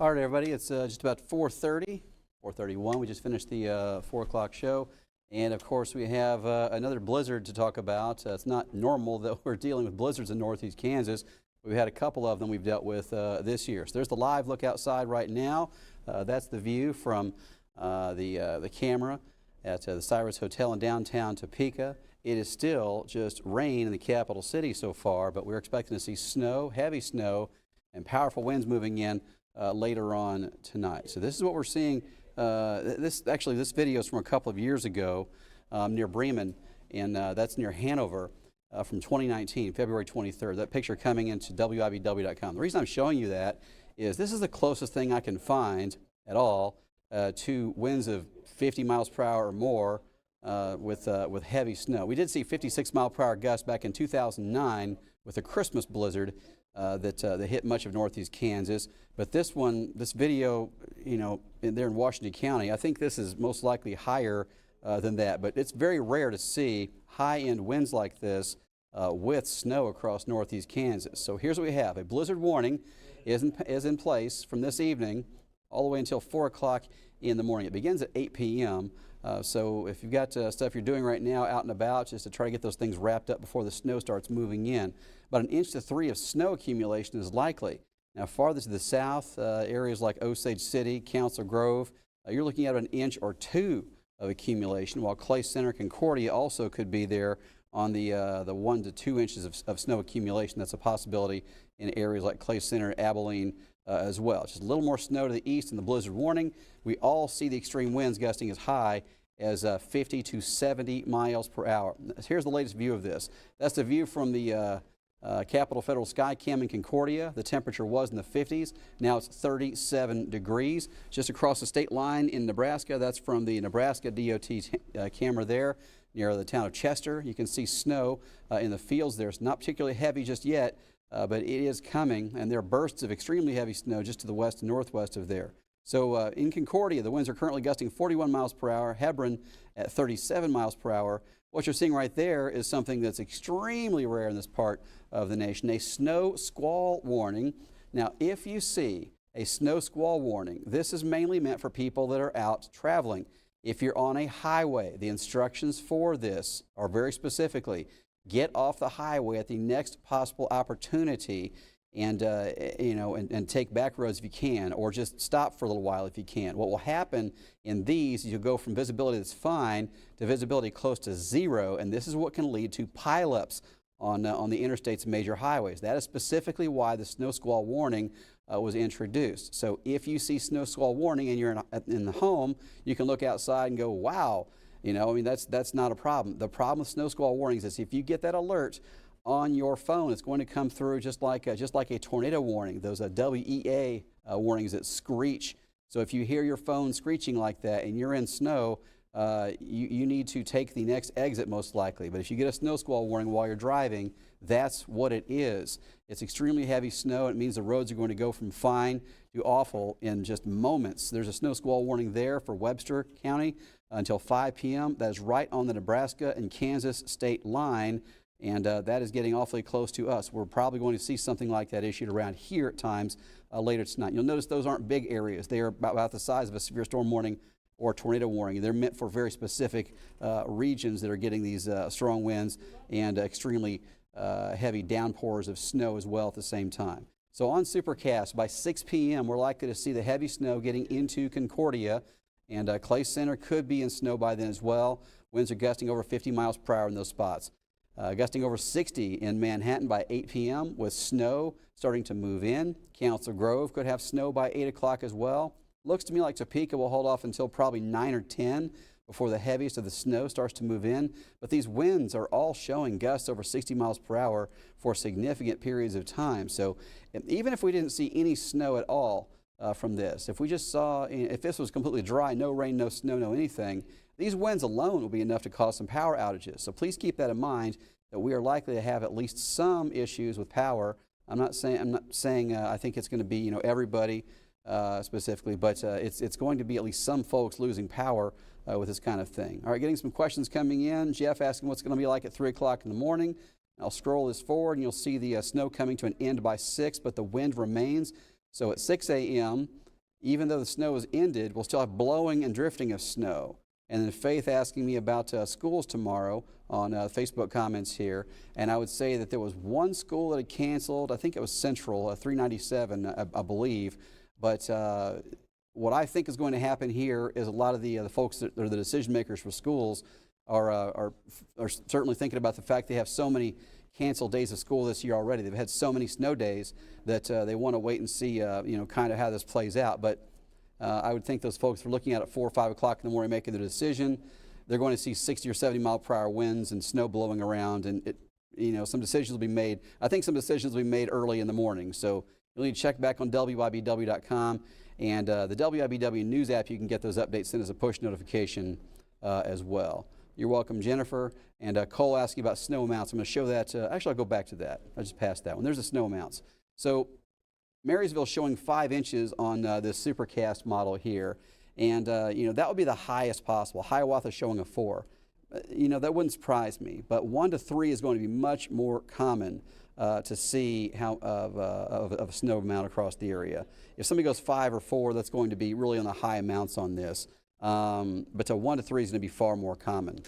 All right, everybody, it's just about 4:30, 4:31. We just finished the 4 o'clock show. And of course, we have another blizzard to talk about. It's not normal that we're dealing with blizzards in northeast Kansas. We've had a couple of them we've dealt with this year. So there's the live look outside right now. That's the view from the camera at the Cyrus Hotel in downtown Topeka. It is still just rain in the capital city so far, but we're expecting to see snow, heavy snow, and powerful winds moving in later on tonight. So this is what we're seeing. This video is from a couple of years ago near Bremen, and that's near Hanover from 2019, February 23rd. That picture coming into WIBW.com. The reason I'm showing you that is this is the closest thing I can find at all to winds of 50 miles per hour or more with heavy snow. We did see 56-mile-per-hour gusts back in 2009 with a Christmas blizzard that hit much of northeast Kansas. But this video, there in Washington County, I think this is most likely higher than that. But it's very rare to see high-end winds like this with snow across northeast Kansas. So here's what we have. A blizzard warning is in place from this evening all the way until 4 o'clock in the morning. It begins at 8 p.m. So if you've got stuff you're doing right now out and about, just to try to get those things wrapped up before the snow starts moving in. About 1 to 3 inches of snow accumulation is likely. Now, farther to the south, areas like Osage City, Council Grove, you're looking at 1 or 2 inches of accumulation, while Clay Center, Concordia also could be there on the 1 to 2 inches of snow accumulation. That's a possibility in areas like Clay Center, Abilene as well. Just a little more snow to the east in the blizzard warning. We all see the extreme winds gusting as high as 50 to 70 miles per hour. Here's the latest view of this. That's the view from the Capitol Federal Sky Cam in Concordia. The temperature was in the 50s. Now it's 37 degrees. Just across the state line in Nebraska, that's from the Nebraska DOT camera there near the town of Chester. You can see snow in the fields there. It's not particularly heavy just yet, but it is coming, and there are bursts of extremely heavy snow just to the west and northwest of there. So in Concordia, the winds are currently gusting 41 miles per hour, Hebron at 37 miles per hour. What you're seeing right there is something that's extremely rare in this part of the nation, a snow squall warning. Now, if you see a snow squall warning, this is mainly meant for people that are out traveling. If you're on a highway, the instructions for this are very specifically, get off the highway at the next possible opportunity and take back roads if you can, or just stop for a little while if you can. What will happen in these, you'll go from visibility that's fine to visibility close to 0, and this is what can lead to pileups on the interstates and major highways. That is specifically why the snow squall warning was introduced. So if you see snow squall warning and you're in the home, you can look outside and go, wow, that's not a problem. The problem with snow squall warnings is if you get that alert on your phone, it's going to come through just like a tornado warning, those WEA warnings that screech. So if you hear your phone screeching like that and you're in snow, you need to take the next exit most likely. But if you get a snow squall warning while you're driving, that's what it is. It's extremely heavy snow. It means the roads are going to go from fine to awful in just moments. There's a snow squall warning there for Webster County until 5 p.m. That is right on the Nebraska and Kansas state line. And that is getting awfully close to us. We're probably going to see something like that issued around here at times later tonight. You'll notice those aren't big areas. They are about the size of a severe storm warning or tornado warning. They're meant for very specific regions that are getting these strong winds and extremely heavy downpours of snow as well at the same time. So on Supercast, by 6 p.m., we're likely to see the heavy snow getting into Concordia, and Clay Center could be in snow by then as well. Winds are gusting over 50 miles per hour in those spots. Gusting over 60 in Manhattan by 8 p.m. with snow starting to move in. Council Grove could have snow by 8 o'clock as well. Looks to me like Topeka will hold off until probably 9 or 10 before the heaviest of the snow starts to move in. But these winds are all showing gusts over 60 miles per hour for significant periods of time. So even if we didn't see any snow at all from this, if we just saw, if this was completely dry, no rain, no snow, no anything, these winds alone will be enough to cause some power outages. So please keep that in mind, that we are likely to have at least some issues with power. I'm not saying I think it's going to be everybody specifically, but it's going to be at least some folks losing power with this kind of thing. All right, getting some questions coming in. Jeff asking what's going to be like at 3 o'clock in the morning. I'll scroll this forward and you'll see the snow coming to an end by 6, but the wind remains. So at 6 a.m., even though the snow has ended, we'll still have blowing and drifting of snow. And then Faith asking me about schools tomorrow on Facebook comments here. And I would say that there was one school that had canceled. I think it was Central, 397, I believe. But what I think is going to happen here is a lot of the folks that are the decision makers for schools are certainly thinking about the fact they have so many canceled days of school this year already. They've had so many snow days that they want to wait and see, kind of how this plays out. But I would think those folks are looking at 4 or 5 o'clock in the morning making their decision. They're going to see 60 or 70 mile per hour winds and snow blowing around, and some decisions will be made. I think some decisions will be made early in the morning. So you'll need to check back on WIBW.com, and the WIBW News app. You can get those updates sent as a push notification as well. You're welcome, Jennifer. And Cole asked you about snow amounts. I'm going to show that. Actually, I'll go back to that. I just passed that one. There's the snow amounts. So Marysville showing 5 inches on this supercast model here. And, that would be the highest possible. Hiawatha showing a 4. That wouldn't surprise me. But 1 to 3 is going to be much more common to see how of a snow amount across the area. If somebody goes 5 or 4, that's going to be really on the high amounts on this. But 1 to 3 is going to be far more common.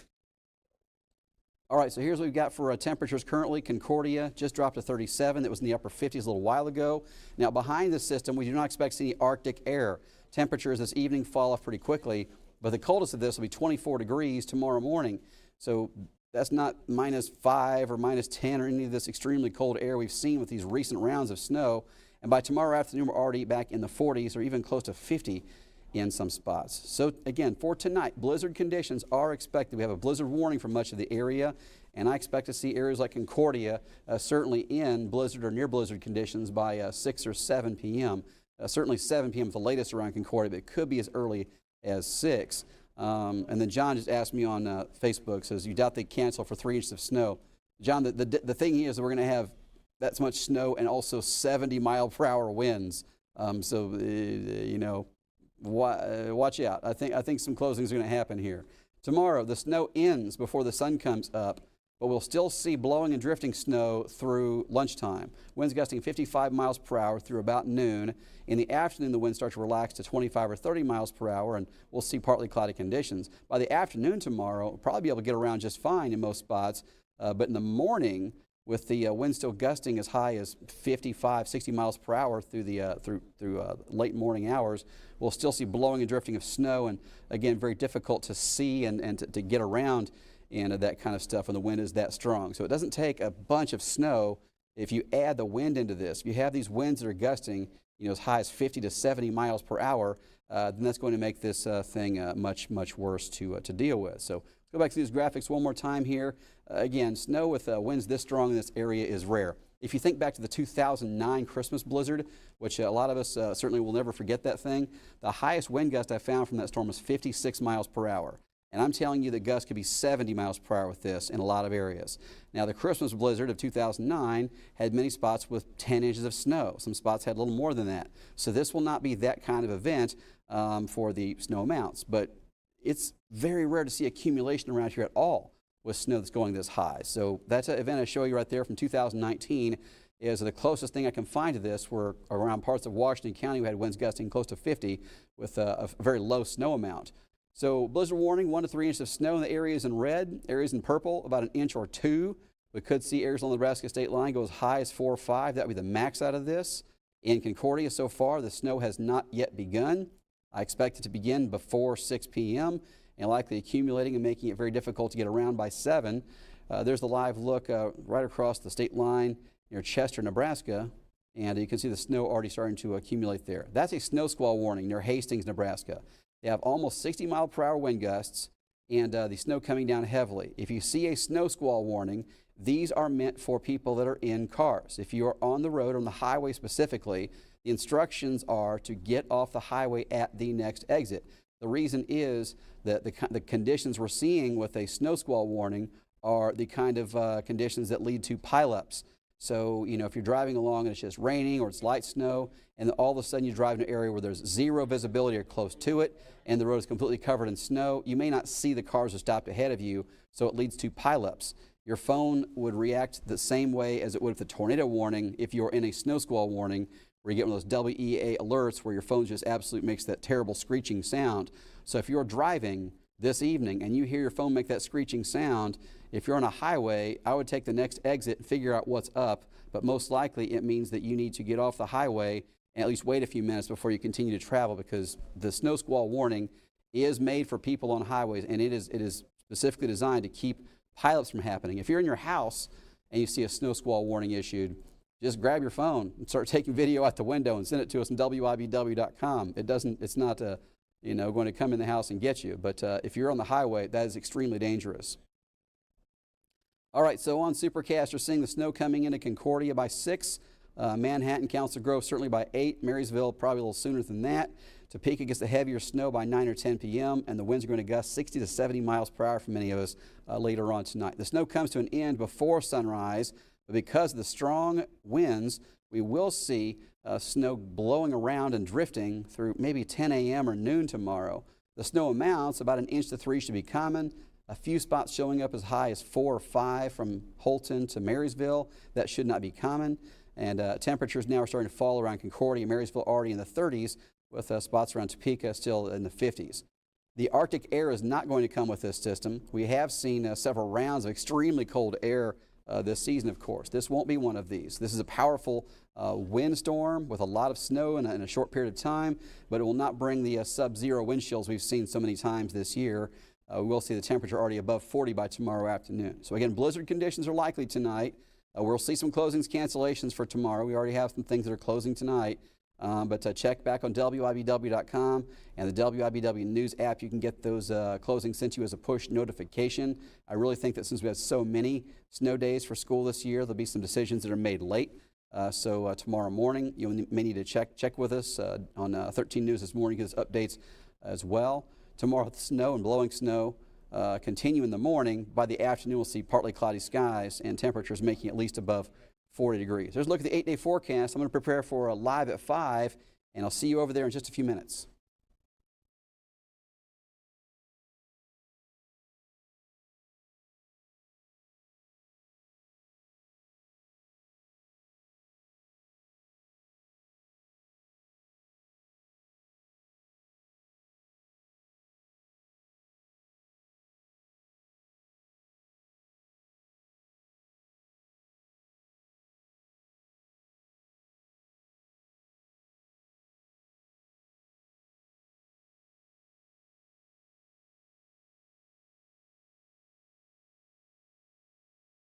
All right, so here's what we've got for temperatures currently. Concordia just dropped to 37. That was in the upper 50s a little while ago. Now, behind this system, we do not expect to see any Arctic air. Temperatures this evening fall off pretty quickly, but the coldest of this will be 24 degrees tomorrow morning. So that's not -5 or -10 or any of this extremely cold air we've seen with these recent rounds of snow. And by tomorrow afternoon, we're already back in the 40s or even close to 50 in some spots. So again, for tonight, blizzard conditions are expected. We have a blizzard warning for much of the area, and I expect to see areas like Concordia certainly in blizzard or near blizzard conditions by 6 or 7 p.m. Certainly 7 p.m. is the latest around Concordia, but it could be as early as 6. And then John just asked me on Facebook, says, you doubt they cancel for 3 inches of snow. John, the thing is that we're going to have that much snow and also 70 mile per hour winds. Watch out. I think some closing is going to happen here. Tomorrow, the snow ends before the sun comes up, but we'll still see blowing and drifting snow through lunchtime. Winds gusting 55 miles per hour through about noon. In the afternoon, the winds start to relax to 25 or 30 miles per hour, and we'll see partly cloudy conditions. By the afternoon tomorrow, we'll probably be able to get around just fine in most spots, but in the morning, with the wind still gusting as high as 55, 60 miles per hour through the late morning hours, we'll still see blowing and drifting of snow, and again, very difficult to see and to get around and that kind of stuff when the wind is that strong. So it doesn't take a bunch of snow. If you add the wind into this, if you have these winds that are gusting, as high as 50 to 70 miles per hour, then that's going to make this thing much worse to deal with. So let's go back to these graphics one more time here. Again, snow with winds this strong in this area is rare. If you think back to the 2009 Christmas blizzard, which a lot of us certainly will never forget that thing, the highest wind gust I found from that storm was 56 miles per hour. And I'm telling you that gusts could be 70 miles per hour with this in a lot of areas. Now, the Christmas blizzard of 2009 had many spots with 10 inches of snow. Some spots had a little more than that. So this will not be that kind of event for the snow amounts. But it's very rare to see accumulation around here at all with snow that's going this high. So that's an event I show you right there from 2019 is the closest thing I can find to this. Were around parts of Washington County we had winds gusting close to 50 with a very low snow amount. So blizzard warning, 1 to 3 inches of snow in the areas in red, areas in purple, about 1 inch or 2. We could see areas on the Nebraska state line go as high as 4 or 5. That would be the max out of this. In Concordia so far, the snow has not yet begun. I expect it to begin before 6 p.m. and likely accumulating and making it very difficult to get around by 7. There's the live look right across the state line near Chester, Nebraska, and you can see the snow already starting to accumulate there. That's a snow squall warning near Hastings, Nebraska. They have almost 60 mile per hour wind gusts and the snow coming down heavily. If you see a snow squall warning, these are meant for people that are in cars. If you are on the road, on the highway specifically, the instructions are to get off the highway at the next exit. The reason is that the conditions we're seeing with a snow squall warning are the kind of conditions that lead to pileups. So, if you're driving along and it's just raining or it's light snow, and then all of a sudden you drive in an area where there's zero visibility or close to it, and the road is completely covered in snow, you may not see the cars that stopped ahead of you, so it leads to pileups. Your phone would react the same way as it would with a tornado warning if you're in a snow squall warning, where you get one of those WEA alerts where your phone just absolutely makes that terrible screeching sound. So if you're driving this evening and you hear your phone make that screeching sound, if you're on a highway, I would take the next exit and figure out what's up, but most likely it means that you need to get off the highway and at least wait a few minutes before you continue to travel, because the snow squall warning is made for people on highways, and it is specifically designed to keep pileups from happening. If you're in your house and you see a snow squall warning issued, just grab your phone and start taking video out the window and send it to us on WIBW.com. It's not going to come in the house and get you, but if you're on the highway, that is extremely dangerous. All right, so on Supercast, we're seeing the snow coming into Concordia by 6. Manhattan, Council Grove certainly by 8. Marysville probably a little sooner than that. Topeka gets the heavier snow by 9 or 10 p.m., and the winds are going to gust 60 to 70 miles per hour for many of us later on tonight. The snow comes to an end before sunrise, but because of the strong winds, we will see snow blowing around and drifting through maybe 10 a.m. or noon tomorrow. The snow amounts, about 1 inch to 3, should be common. A few spots showing up as high as 4 or 5 from Holton to Marysville. That should not be common. And temperatures now are starting to fall around Concordia, Marysville already in the 30s, with spots around Topeka still in the 50s. The Arctic air is not going to come with this system. We have seen several rounds of extremely cold air this season, of course. This won't be one of these. This is a powerful windstorm with a lot of snow in a short period of time, but it will not bring the sub-zero wind chills we've seen so many times this year. We will see the temperature already above 40 by tomorrow afternoon. So again, blizzard conditions are likely tonight. We'll see some closings, cancellations for tomorrow. We already have some things that are closing tonight. But check back on WIBW.com and the WIBW News app. You can get those closings sent to you as a push notification. I really think that since we have so many snow days for school this year, there'll be some decisions that are made late. So tomorrow morning, you may need to check with us on 13 News this morning, get us updates as well. Tomorrow, the snow and blowing snow continue in the morning. By the afternoon, we'll see partly cloudy skies and temperatures making at least above 40 degrees. There's a look at the 8-day forecast. I'm going to prepare for a live at 5, and I'll see you over there in just a few minutes.